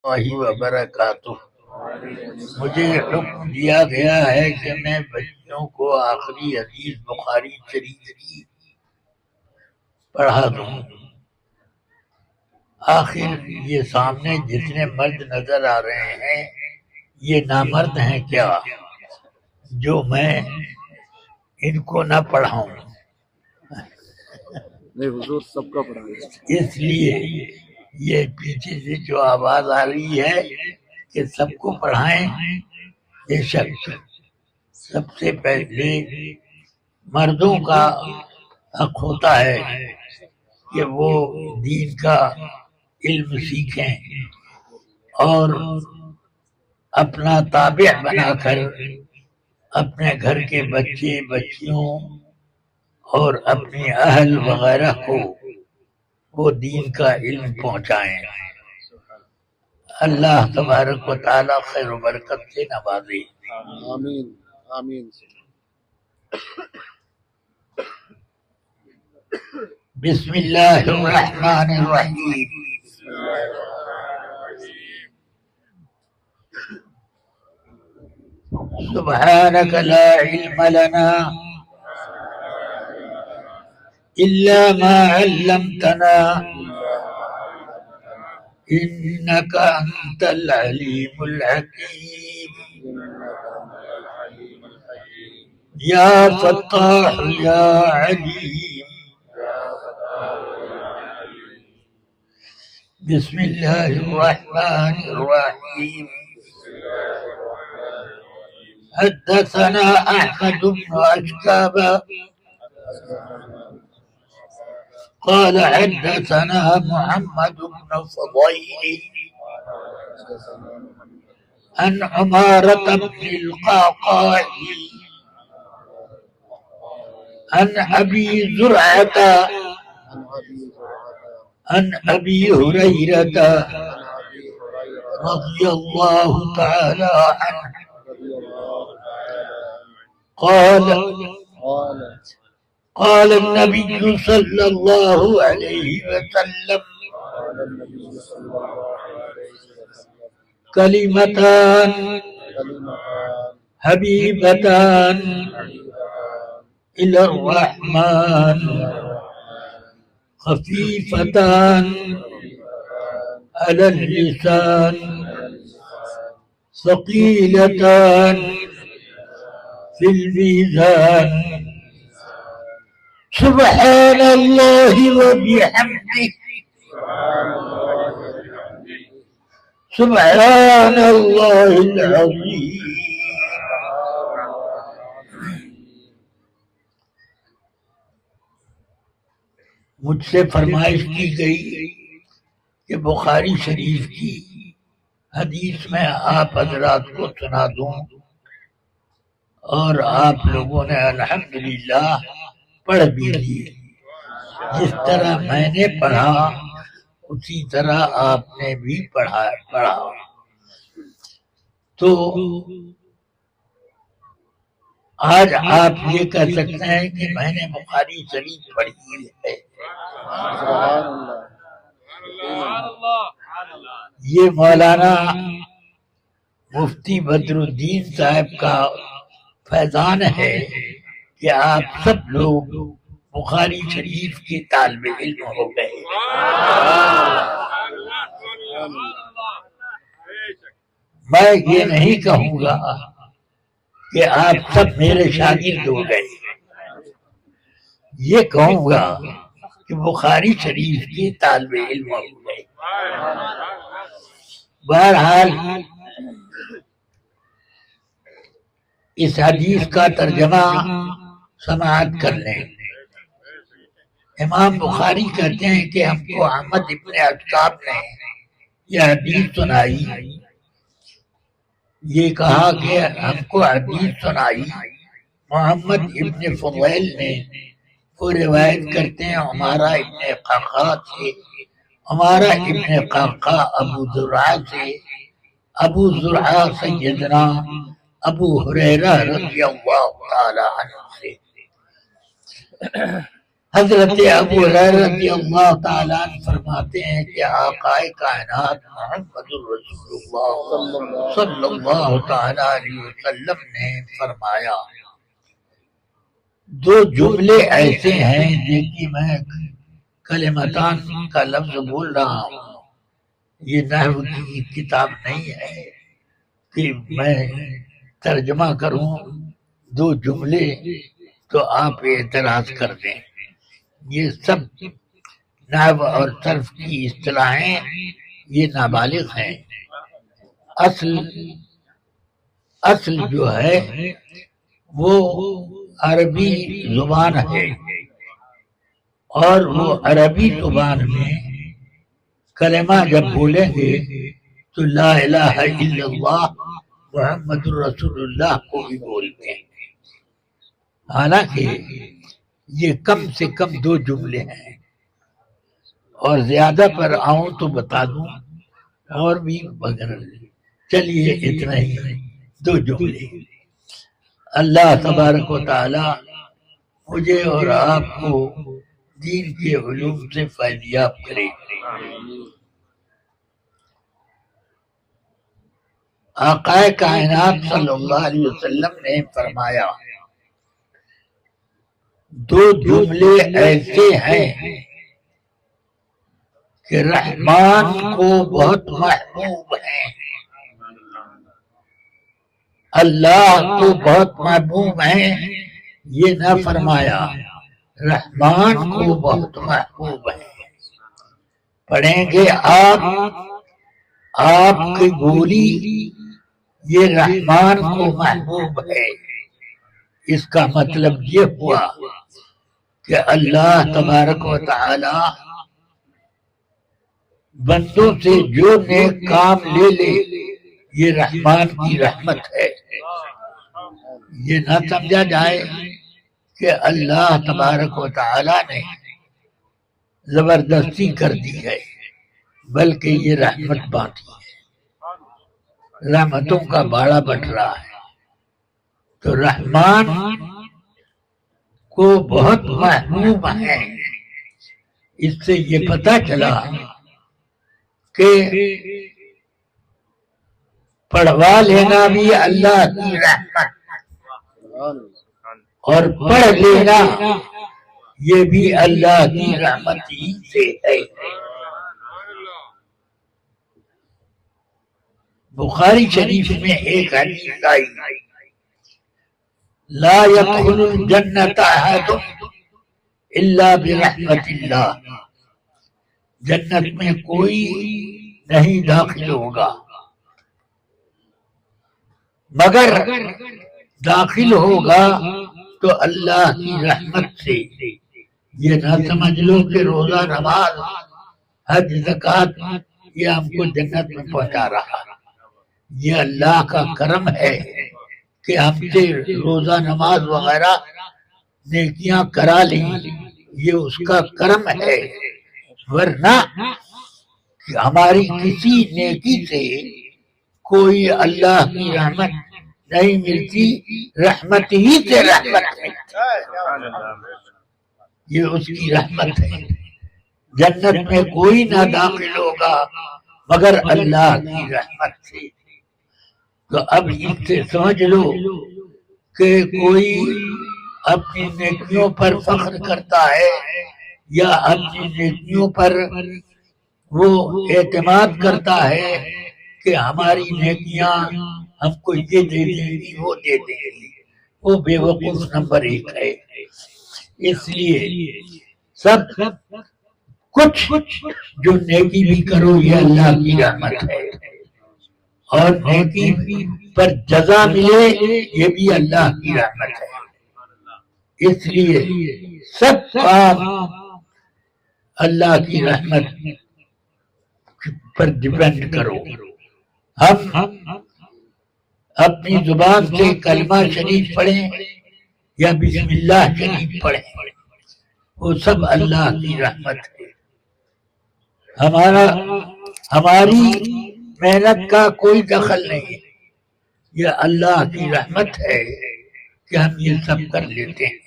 اللہ وبرکاتہ۔ مجھے حکم دیا گیا ہے کہ میں بچوں کو آخری حدیث بخاری شریف کی پڑھا دوں۔ آخر یہ سامنے جتنے مرد نظر آ رہے ہیں یہ نامرد ہیں کیا جو میں ان کو نہ پڑھاؤں؟ نہیں حضور سب کا پڑھائیں۔ اس لیے یہ پیچھے سے جو آواز آ رہی ہے کہ سب کو پڑھائیں، بے شک سب سے پہلے مردوں کا حق ہوتا ہے کہ وہ دین کا علم سیکھیں اور اپنا تابع بنا کر اپنے گھر کے بچے بچیوں اور اپنی اہل وغیرہ کو وہ دین کا علم پہنچائیں۔ اللہ تبارک و تعالی خیر و برکت سے نوازے۔ آمین آمین۔ بسم اللہ الرحمن الرحیم۔ سبحانك لا علم لنا إلا ما علمتنا إنك أنت العليم الحكيم۔ يا فتاح يا عليم۔ بسم الله الرحمن الرحيم۔ حدثنا أحمد بن أشكاب قال حدثنا محمد بن فضيل عن عمارة بن القعقاع عن أبي زرعة عن أبي هريرة رضي الله تعالى عنه قال النبي صلى الله عليه وسلم كلمتان حبيبتان إلى الرحمن خفيفتان على اللسان ثقيلتان في الميزان سبحان الله وبحمده سبحان الله العظيم۔ مجھ سے فرمائش کی گئی کہ بخاری شریف کی حدیث میں آپ حضرات کو سنا دوں، اور آپ لوگوں نے الحمدللہ پڑھ بھی لی۔ جس طرح میں نے پڑھا اسی طرح آپ نے بھی پڑھا۔ تو آج آپ یہ کہہ سکتے ہیں کہ میں نے بخاری شریف پڑھی ہے۔ یہ مولانا مفتی بدر الدین صاحب کا فیضان ہے کہ آپ سب لوگ بخاری شریف کے طالب علم ہو گئے۔ میں یہ نہیں کہوں گا کہ آپ سب میرے شاگرد ہو گئے، یہ کہوں گا کہ بخاری شریف کے طالب علم ہو گئے۔ بہرحال اس حدیث کا ترجمہ سماعت کر لیں۔ امام بخاری کہتے ہیں کہ ہم کو احمد ابن اشعب نے یہ حدیث سنائی، یہ کہا کہ ہم کو حدیث سنائی محمد ابن فضیل نے، وہ روایت کرتے ہیں ہمارا ابن قعقاع سے، ہمارا ابن قعقاع ابو زرعہ سے، ابو زرعہ سیدنا ابو ہریرہ رضی اللہ تعالی عنہ سے۔ حضرت ابو ہریرہ رضی اللہ تعالیٰ عنہ فرماتے ہیں کہ آقائے کائنات محمد الرسول اللہ صلی اللہ تعالیٰ علیہ وسلم نے فرمایا، دو جملے ایسے ہیں، دیکھیے میں کلمتان کا لفظ بول رہا ہوں، یہ نحو کی کتاب نہیں ہے کہ میں ترجمہ کروں دو جملے تو آپ اعتراض کر دیں۔ یہ سب نحو اور صرف کی اصطلاحیں یہ نابالغ ہیں۔ اصل جو ہے وہ عربی زبان ہے، اور وہ عربی زبان میں کلمہ جب بولیں گے تو لا الہ الا اللہ محمد الرسول اللہ کو بھی بولتے ہیں۔ حالانکہ یہ کم سے کم دو جملے ہیں، اور زیادہ پر آؤں تو بتا دوں اور بھی مگر چلیے اتنا ہی دو جملے۔ اللہ تبارک و تعالی مجھے اور آپ کو دین کے علوم سے فیضیاب کرے۔ آقا کائنات صلی اللہ علیہ وسلم نے فرمایا، دو جملے ایسے ہیں کہ رحمان کو بہت محبوب ہیں، اللہ کو بہت محبوب ہیں۔ یہ نہ فرمایا رحمان کو بہت محبوب ہے۔ پڑھیں گے آپ کی بولی یہ رحمان کو محبوب ہے، اس کا مطلب یہ ہوا کہ اللہ تبارک و تعالی بندوں سے جو نیک کام لے لے یہ رحمان کی رحمت ہے۔ یہ نہ سمجھا جائے کہ اللہ تبارک و تعالی نے زبردستی کر دی ہے، بلکہ یہ رحمت بانٹی ہے، رحمتوں کا باڑا بٹ رہا ہے۔ تو رحمان کو بہت محبوب ہیں۔ اس سے یہ پتہ چلا کہ پڑھوا لینا بھی اللہ کی رحمت، اور پڑھ لینا یہ بھی اللہ کی رحمت ہی سے ہے۔ بخاری شریف میں ایک حدیث آئی، لا يدخل الجنة احد الا برحمت اللہ، جنت میں کوئی نہیں داخل ہوگا مگر داخل ہوگا تو اللہ کی رحمت سے۔ یہ نہ سمجھ لو کہ روزہ نماز حج زکوٰۃ یہ ہم کو جنت میں پہنچا رہا، یہ اللہ کا کرم ہے کہ ہم سے روزہ نماز وغیرہ نیکیاں کرا لیں، یہ اس کا کرم ہے، ورنہ ہماری کسی نیکی سے کوئی اللہ کی رحمت نہیں ملتی، رحمت ہی سے رحمت ملتی، یہ اس کی رحمت ہے۔ جنت میں کوئی نہ داخل ہوگا مگر اللہ کی رحمت سے۔ تو اب اس سے سمجھ لو کہ کوئی اپنی نیکیوں پر فخر کرتا ہے یا اپنی نیکیوں پر وہ اعتماد کرتا ہے کہ ہماری نیکیاں ہم کو یہ دے دیں گی وہ دے دیں گی، وہ بے وقوف نمبر 1 ہے۔ اس لیے سب کچھ جو نیکی بھی کرو یہ اللہ کی رحمت ہے، اور نیکی پر جزا ملے یہ بھی اللہ کی رحمت ہے۔ اس لیے سب کام اللہ کی رحمت پر ڈیپینڈ کرو۔ ہم اپنی زبان سے کلمہ شریف پڑھیں یا بسم اللہ شریف پڑھیں، وہ سب اللہ کی رحمت ہے۔ ہماری محنت کا کوئی دخل نہیں، یہ اللہ کی رحمت ہے کہ ہم یہ سب کر لیتے ہیں۔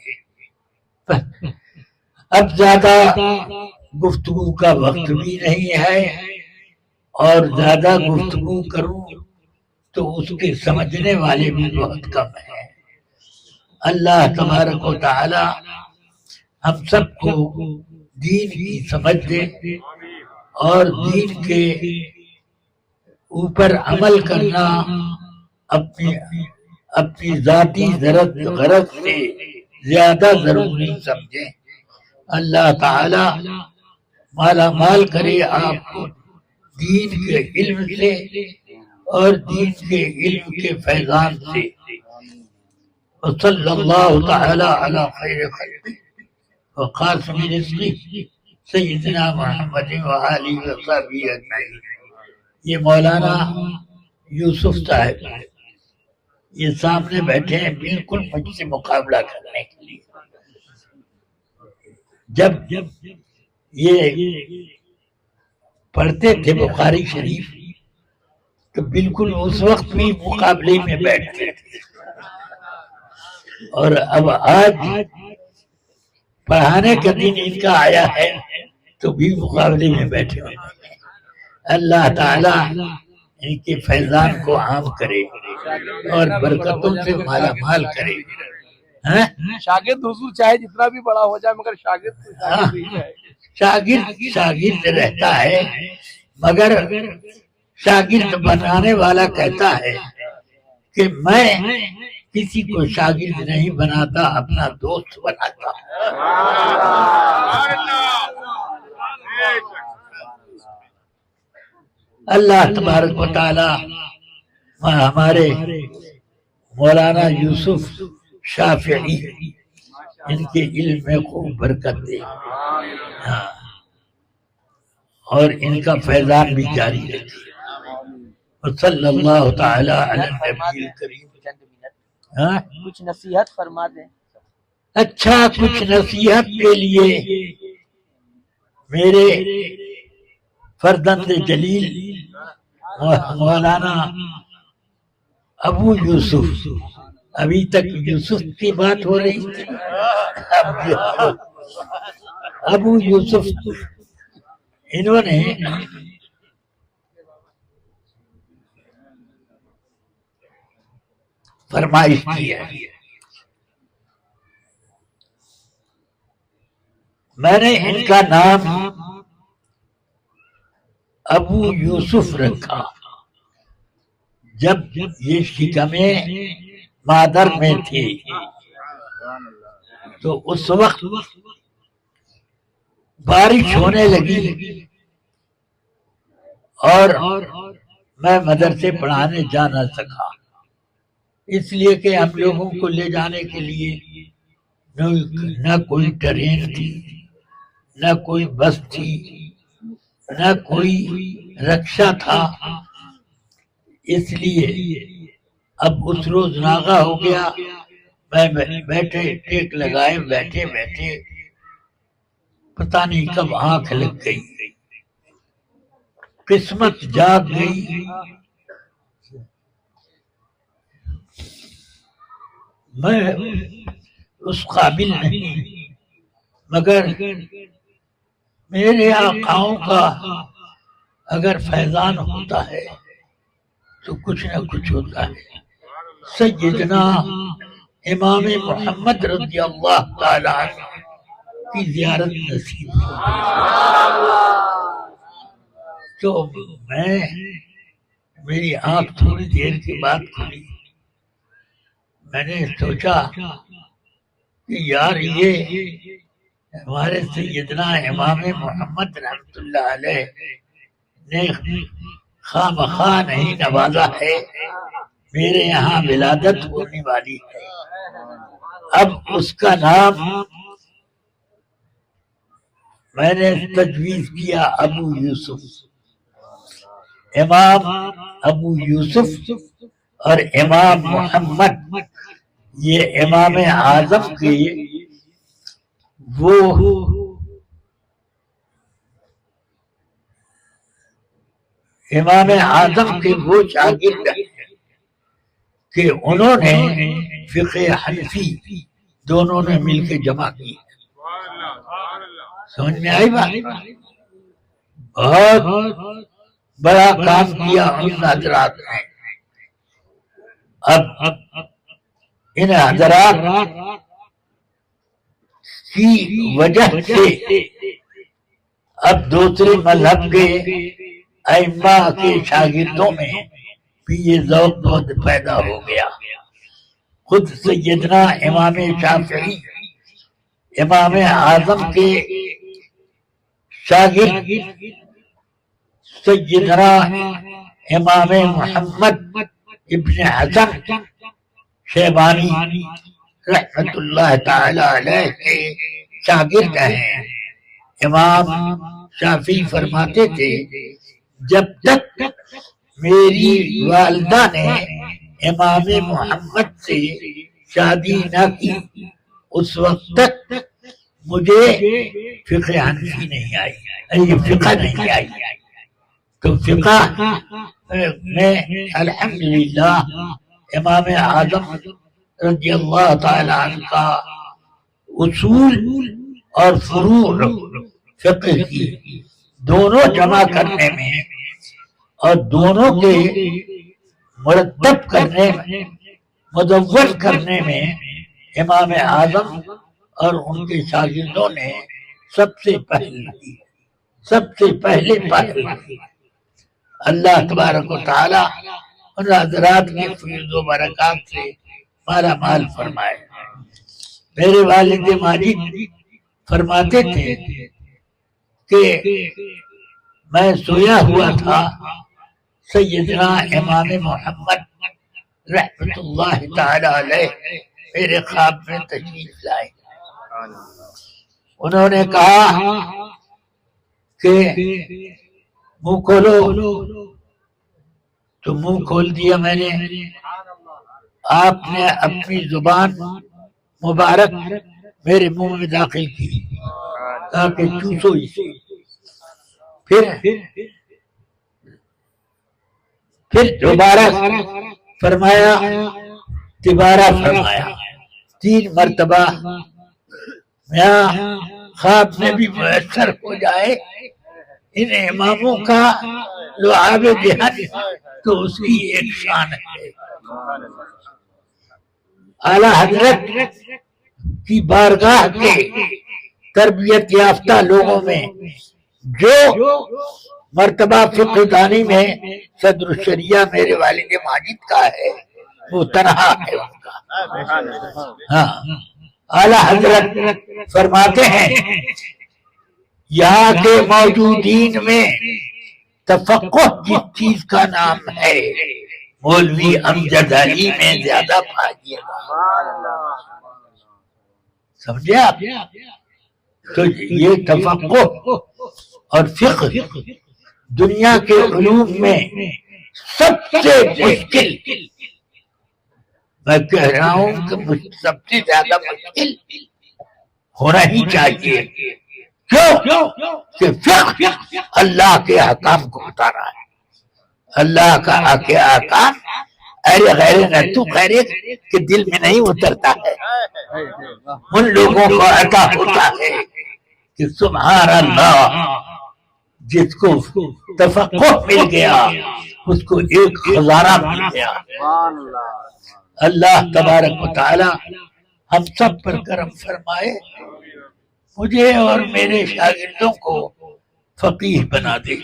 اب زیادہ گفتگو کا وقت بھی نہیں ہے، اور زیادہ گفتگو کروں تو اس کے سمجھنے والے بھی بہت کم ہیں۔ اللہ تبارک و تعالی ہم سب کو دین کی سمجھ دے اور دین کے اوپر عمل کرنا اپنی ذاتی غرض سے زیادہ ضروری سمجھیں۔ اللہ تعالی مالا مال کرے آپ کو دین کے علم سے اور دین کے علم کے فیضان سے۔ وصلی اللہ تعالی علی خیر خلقہ وقاسم رزقہ سیدنا محمد وآلہ وصحبہ اجمعین۔ یہ مولانا یوسف صاحب یہ سامنے بیٹھے ہیں بالکل مجھ سے مقابلہ کرنے کے لیے۔ جب یہ پڑھتے تھے بخاری شریف تو بالکل اس وقت بھی مقابلے میں بیٹھتے تھے، اور اب آج پڑھانے کا دن ان کا آیا ہے تو بھی مقابلے میں بیٹھے ہوئے ہیں۔ اللہ تعالی ان کے فیضان کو عام کرے اور برکتوں سے مالا مال کرے۔ شاگرد حضور چاہے جتنا بھی بڑا ہو جائے مگر شاگرد رہتا ہے، مگر شاگرد بنانے والا کہتا ہے کہ میں کسی کو شاگرد نہیں بناتا، اپنا دوست بناتا ہوں۔ اللہ تبارک و تعالی ہمارے مولانا یوسف شافعی ان کے علم میں خوب برکت دے، اور ان کا فیضان بھی جاری رہے۔ صلی اللہ تعالی علی النبی الکریم۔ کچھ نصیحت فرما دیں۔ اچھا، کچھ نصیحت کے لیے میرے فرزند جلیل مولانا ابو یوسف، ابھی تک یوسف کی بات ہو رہی تھی، ابو یوسف انہوں نے فرمائش کی ہے۔ میں نے ان کا نام ابو یوسف رکھا جب یہ شکمیں مادر میں تھی، تو اس وقت بارش ہونے لگی اور میں مدرسے پڑھانے جا نہ سکا، اس لیے کہ ہم لوگوں کو لے جانے کے لیے نہ کوئی ٹرین تھی، نہ کوئی بس تھی، نہ کوئی رکشہ تھا۔ اس لیے اب اس روز ناغہ ہو گیا، میں بیٹھے ٹیک لگائے بیٹھے بیٹھے پتہ نہیں کب آنکھ لگ گئی، قسمت جاگ گئی۔ میں اس قابل نہیں، مگر میرے آقاؤں کا اگر فیضان ہوتا ہے تو کچھ نہ کچھ ہوتا ہے۔ سیدنا امام محمد رضی اللہ تعالی عنہ کی زیارت نصیب تو میری آنکھ تھوڑی دیر کے بعد کھلی، میں نے سوچا کہ یار یہ ہمارے سیدنا امام محمد رحمۃ اللہ علیہ نے خواہ مخواہ نہیں نوازا ہے، میرے یہاں ولادت ہونے والی ہے۔ اب اس کا نام میں نے تجویز کیا ابو یوسف، امام ابو یوسف اور امام محمد، یہ امام اعظم کے وہ امام اعظم کے وہ شاگرد ہیں کہ انہوں نے فقہ حنفی دونوں نے مل کے جمع کی، سمجھ میں آئی بات؟ بہت بڑا کام کیا ان حضرات نے. اب ان حضرات کی وجہ سے اب دوسرے مذہب کے ائمہ کے شاگردوں میں بھی یہ ذوق بہت پیدا ہو گیا. خود سیدنا امام شافعی امام اعظم کے شاگرد سیدنا امام محمد ابن حسن شیبانی رحمت اللہ تعالی علیہ کے شاگرد ہیں. امام شافعی فرماتے تھے جب تک میری والدہ نے امام محمد سے شادی نہ کی اس وقت تک مجھے فقہ حنفی نہیں آئی، یہ فقہ نہیں آئی. تو فقہ میں الحمدللہ امام اعظم رضی اللہ تعالی عنہ کا اصول اور فروع فقہ کی دونوں جمع کرنے میں اور دونوں کے مرتب کرنے میں مدون کرنے میں امام اعظم اور ان کے شاگردوں نے سب سے پہلے پہل کی. اللہ تبارک و تعالی ان حضرات کے فیض و برکات سے مالا مال فرمائے. میرے والد ماجد فرماتے تھے کہ میں سویا ہوا تھا، سیدنا امام محمد رحمت اللہ تعالی علیہ میرے خواب میں تشریف لائے. انہوں نے کہا کہ منہ کھولو، تو منہ کھول دیا میں نے. آپ نے اپنی زبان مبارک میرے منہ میں داخل کی تاکہ چوسو اسے. پھر دوبارہ فرمایا، تبارہ فرمایا، 3 مرتبہ. یہاں خواب میں بھی میسر ہو جائے ان اماموں کا لعاب دہن تو اس کی ایک شان ہے. اعلی حضرت کی بارگاہ کے تربیت یافتہ لوگوں میں جو مرتبہ فقہ دانی میں صدر الشریعہ میرے والد ماجد کا ہے وہ تنہا ہے ان کا. ہاں، اعلی حضرت فرماتے ہیں یہاں کے موجودین میں تفقہ جس چیز کا نام ہے مولوی امجد علی میں زیادہ پائیے گا. سمجھے آپ؟ تو یہ تفقہ اور فقہ دنیا کے علوم میں سب سے مشکل، میں کہہ رہا ہوں کہ سب سے زیادہ مشکل ہونا ہی چاہیے. کیوں کہ فقہ اللہ کے احکام کو بتا رہا ہے. اللہ کا احکام ارے غیر نہ تو خیریت کے دل میں نہیں اترتا ہے. ان لوگوں کو عطا ہوتا ہے کہ سبحان اللہ، جس کو تفقہ مل گیا اس کو ایک خزانہ مل گیا. اللہ تبارک و تعالی ہم سب پر کرم فرمائے، مجھے اور میرے شاگردوں کو فقیہ بنا دے.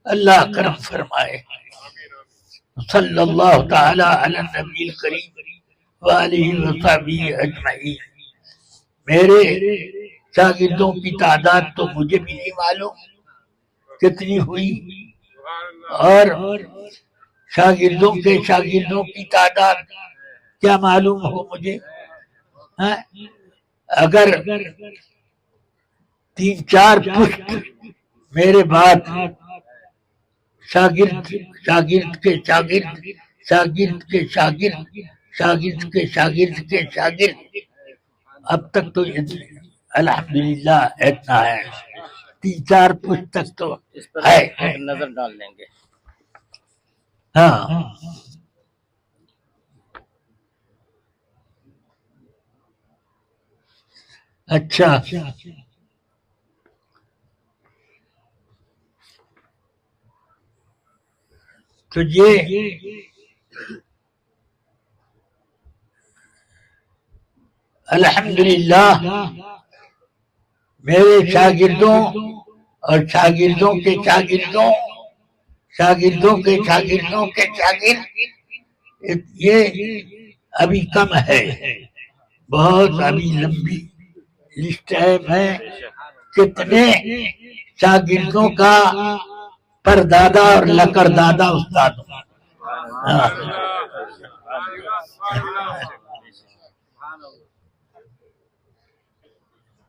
اللہ کرم فرمائے. صلی اللہ تعالی علی النبی الکریم وآلہ وصحبہ اجمعین. میرے شاگردوں کی تعداد تو مجھے بھی نہیں معلوم کتنی ہوئی، اور شاگردوں کے شاگردوں کی تعداد کیا معلوم ہو مجھے. اگر 3-4 پشت میرے بعد شاگرد کے شاگرد شاگرد کے شاگرد شاگرد کے شاگرد کے شاگرد اب تک تو الحمدللہ اتنا ہے. 3-4 پشت تک تو ہے. نظر ڈال لیں گے. ہاں، اچھا تو یہ الحمدللہ میرے شاگردوں اور شاگردوں کے شاگردوں شاگردوں کے شاگردوں کے شاگرد یہ ابھی کم ہے، بہت ابھی لمبی لسٹ ہے. میں کتنے شاگردوں کا پردادا اور لکڑ دادا استاد ہوں.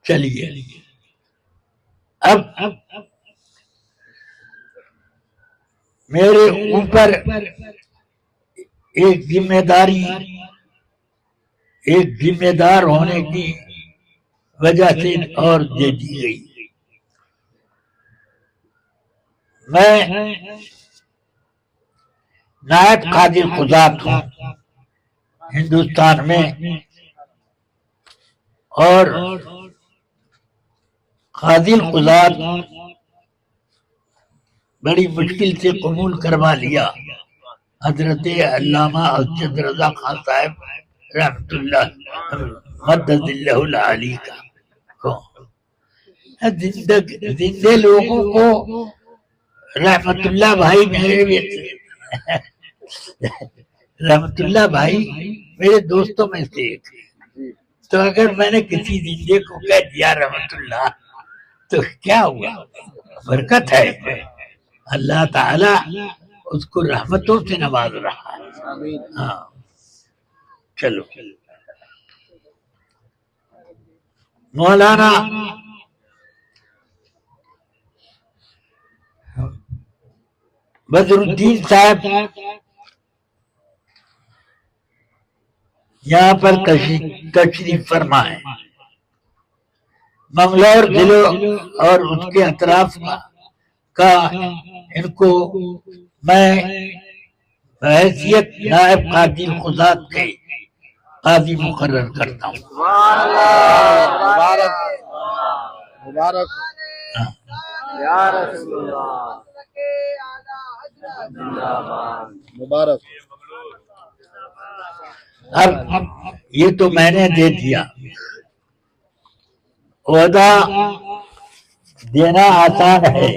چلیے اب میرے اوپر ایک ذمہ داری، ایک ذمہ دار ہونے کی وجہ سے اور دے دی گئی. میں نائب قاضی قضات ہوں ہندوستان میں، اور قاضی القضات بڑی مشکل سے قبول کروا لیا حضرت علامہ اسجد رضا خان صاحب رحمت اللہ مدد اللہ العالی کا کو. زندے لوگوں کو رحمت اللہ بھائی میرے رحمت اللہ بھائی میرے دوستوں میں سے ایک، تو اگر میں نے کسی زندے کو کہہ دیا رحمت اللہ تو کیا ہوا؟ برکت ہے، اللہ تعالی اس کو رحمتوں سے نواز رہا ہے. ہاں چلو، مولانا بدر الدین صاحب یہاں پر تشریف فرما ہے. منگلور ضلع اور اس کے اطراف کا ان کو میں بحیثیت نائب قاضی القضات کے قاضی مقرر کرتا ہوں. مبارک یا رسول اللہ، مبارک. اب یہ تو میں نے دے دیا، عہدہ دینا آسان ہے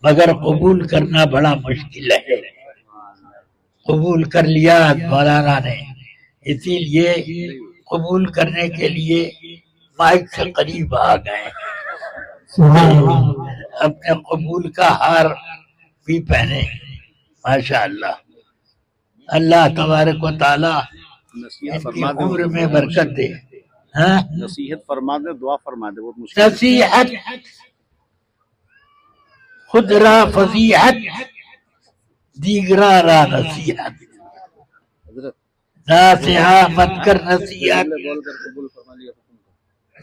مگر قبول کرنا بڑا مشکل ہے. قبول کر لیا مولانا نے، اسی لیے قبول کرنے کے لیے مائک سے قریب آ گئے. اپنے قبول کا ہار بھی پہنے. ماشاء اللہ، اللہ تبارک و تعالی ان کی عمر میں برکت دے. نصیحت فرما دے، دعا فرما دے. بہت مشکل نصیحت خود را فضیحت دیگرا را نصیحت. حضرت ناصحہ مت کر نصیحت، بول کر قبول فرما لیا.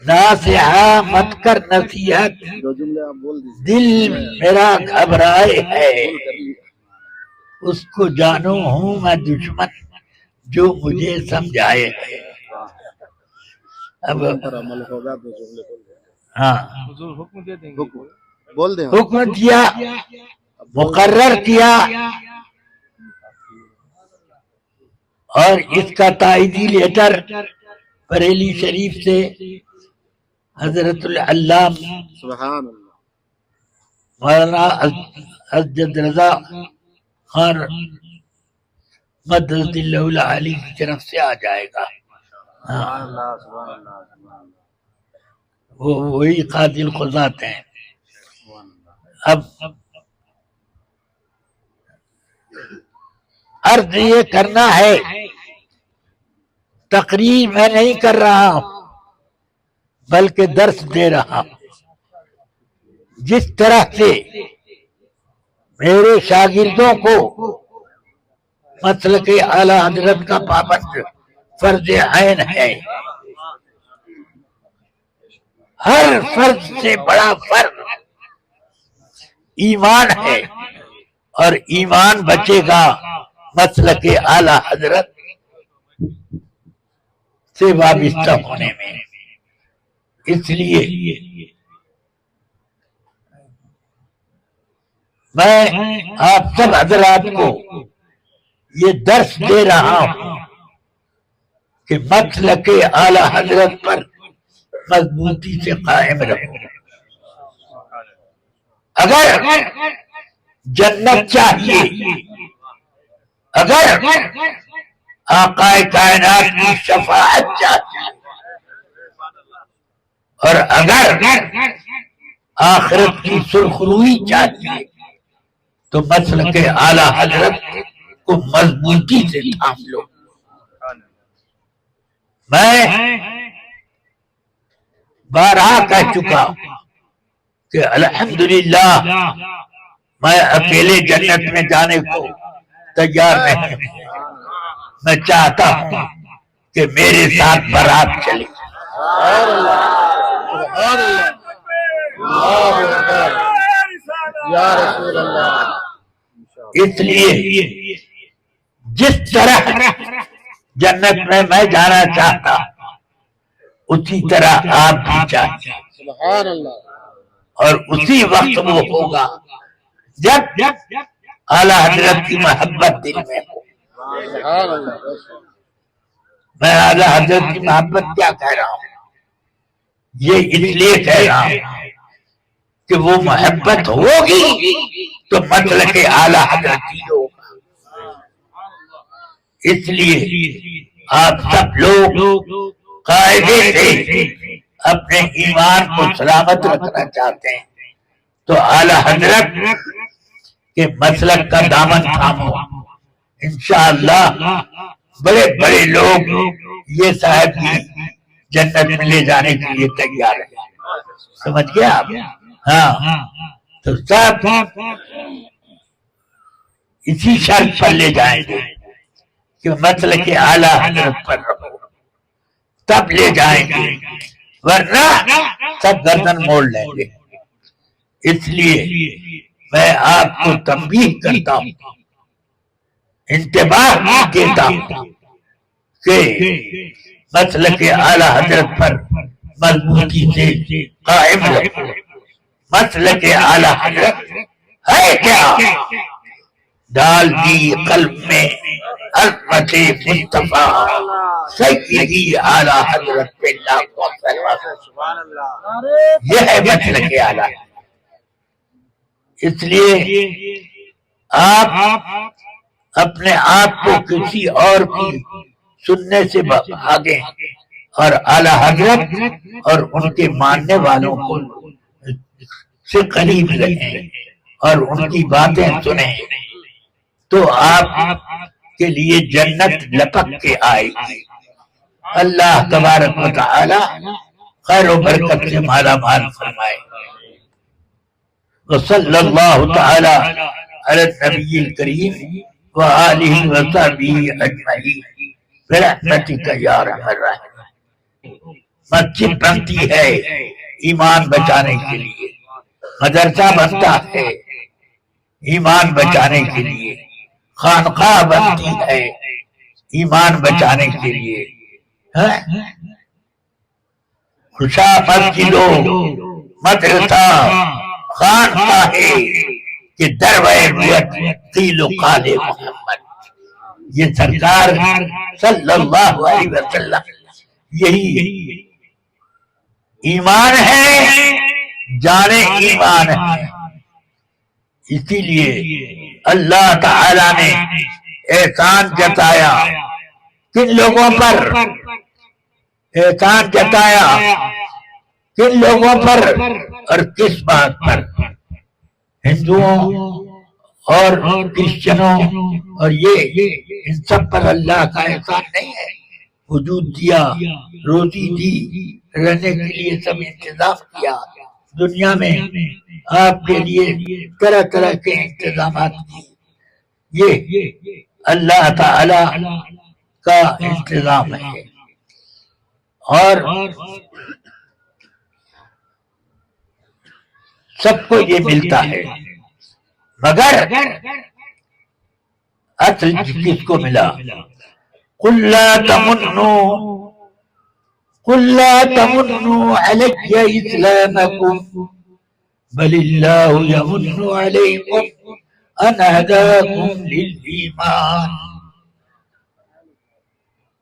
ناصحہ مت کر نصیحت، دو جملے آپ بول دیجیے. دل میرا گھبرائے ہے، اس کو جانو ہوں میں دشمن جو مجھے سمجھائے ہے. اب پر عمل ہوگا. دو جملے بول دیں. ہاں حضور حکم دے دیں گے. بول دیں. حکم دیا، مقرر کیا، اور اس کا تائیدی لیٹر بریلی شریف سے حضرت العلام سبحان اللہ. مولانا اسجد رضا خان مدد اللہ العالی کی طرف سے آ جائے گا. سبحان اللہ. سبحان اللہ. سبحان اللہ. وہی قاضی القضات ہیں. سبحان اللہ. اب عرض یہ کرنا ہے، تقریر میں نہیں کر رہا ہوں بلکہ درس دے رہا ہوں. جس طرح سے میرے شاگردوں کو مسلک اعلی حضرت کا پابند فرض عین ہے، ہر فرض سے بڑا فرض ایمان ہے، اور ایمان بچے گا مسلک اعلی حضرت سے وابستہ ہونے میں. اس لیے میں آپ سب حضرات کو یہ درس دے رہا ہوں کہ مسلک اعلی حضرت پر مضبوطی سے قائم رہو. اگر جنت چاہیے، اگر آقا کائنات کی شفاعت چاہیے، اور اگر آخرت کی سرخروئی چاہیے تو مسلک اعلی حضرت کو مضبوطی سے تھام لو. میں بارہا کہہ چکا کہ الحمدللہ میں اکیلے جنت میں جانے کو تیار نہیں ہوں. میں چاہتا ہوں کہ میرے ساتھ بارات چلے. اس لیے جس طرح جنت میں جانا چاہتا اسی طرح آپ بھی چاہیے، اور اسی وقت وہ ہوگا جب اعلیٰ حضرت کی محبت دل میں ہو. میں اعلیٰ حضرت کی محبت کیا کہہ رہا ہوں؟ یہ اس لیے کہہ رہا ہوں کہ وہ محبت ہوگی تو مسلک اعلیٰ حضرت ہی ہوگا. اس لیے آپ سب لوگ قاعدے سے اپنے ایمان کو سلامت رکھنا چاہتے ہیں تو اعلیٰ حضرت کے مسلک کا دامن تھامو. انشاءاللہ بڑے بڑے لوگ یہ صاحب کی جنت میں لے جانے کے لیے تیار ہیں. سمجھ گئے آپ؟ ہاں، تو سب اسی شرط پر لے جائیں گے کہ مسلک اعلیٰ حضرت پر رہو، تب لے جائیں گے، ورنہ سب گردن موڑ لیں گے. اس لیے میں آپ کو تنبیہ کرتا ہوں، انتباہ دیتا ہوں کہ مسلک اعلیٰ حضرت پر مضبوطی سے قائم رہو. مسلک اعلیٰ حضرت ہے کیا؟ ڈال دی قلب میں عظمت مصطفیٰ سیدی اعلیٰ حضرت پہ لاکھوں سلام. یہ ہے مسلک اعلیٰ. اس لیے آپ اپنے آپ کو کسی اور کی سننے سے بھاگیں اور اعلیٰ حضرت اور ان کے ماننے والوں کو سے قریب رہیں اور ان کی باتیں سنیں تو آپ کے لیے جنت لپک کے آئے گی. اللہ تبارک و تعالی خیر و برکت سے مالا مال فرمائے. وصلی اللہ تعالی علی النبی الکریم وآلہ وصحبہ اجمعین برحمتک یا ارحم الراحمین. مسجد بنتی ہے ایمان بچانے کے لیے، مدرسہ بنتا ہے ایمان بچانے کے لیے، خانقاہ بنتی ہے ایمان بچانے کے لیے. خوشا مسجدوں مدرسہ خانقاہ کہ دروے نبوت قیل و قال محمد. یہ سرکار صلی اللہ علیہ وسلم یہی ایمان ہے، جانے ایمان ہے. اسی لیے اللہ تعالی نے احسان جتایا کن لوگوں پر؟ احسان جتایا کن لوگوں پر اور کس بات پر؟ ہندوؤں اور کرسچنوں اور یہ ان سب پر اللہ کا احسان نہیں ہے؟ وجود دیا، روزی دی، رہنے کے لیے سب انتظام کیا، دنیا میں آپ کے لیے طرح طرح کے انتظامات کیے. یہ اللہ تعالی کا انتظام ہے. اور سب کو یہ ملتا ہے، مگر اصل کس کو ملا؟ قل لا تمنوا علی اسلامکم بل اللہ یمن علیکم ان ہداکم للایمان.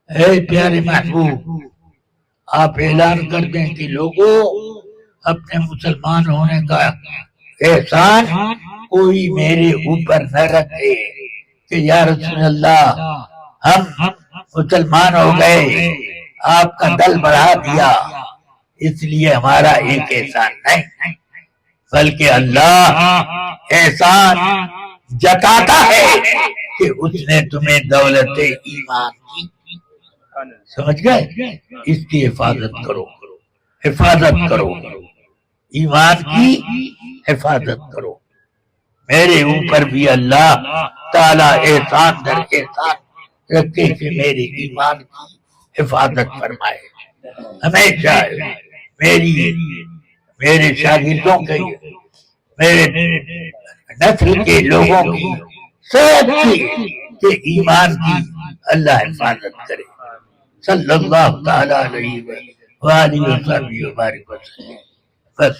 اے پیارے محبوب، آپ اعلان کر دیں کہ لوگوں، اپنے مسلمان ہونے کا احسان کوئی میرے اوپر نہ رکھے کہ یا رسول اللہ ہم مسلمان ہو گئے، آپ کا دل بڑھا دیا اس لیے ہمارا ایک احسان نہیں، بلکہ اللہ احسان جتاتا ہے کہ اس نے تمہیں دولت ایمان کی. سمجھ گئے؟ اس کی حفاظت کرو، حفاظت کرو، ایمان کی حفاظت کرو. میرے اوپر بھی اللہ تعالی احسان در احسان رکھے کہ میرے ایمان کی حفاظت فرمائے. ہمیشہ میرے شاگردوں کے، میرے نسل کے لوگوں کی سب کی کہ ایمان کی اللہ حفاظت کرے. صلی اللہ تعالی علیہ وآلہ وسلم وبارک وسلم. بس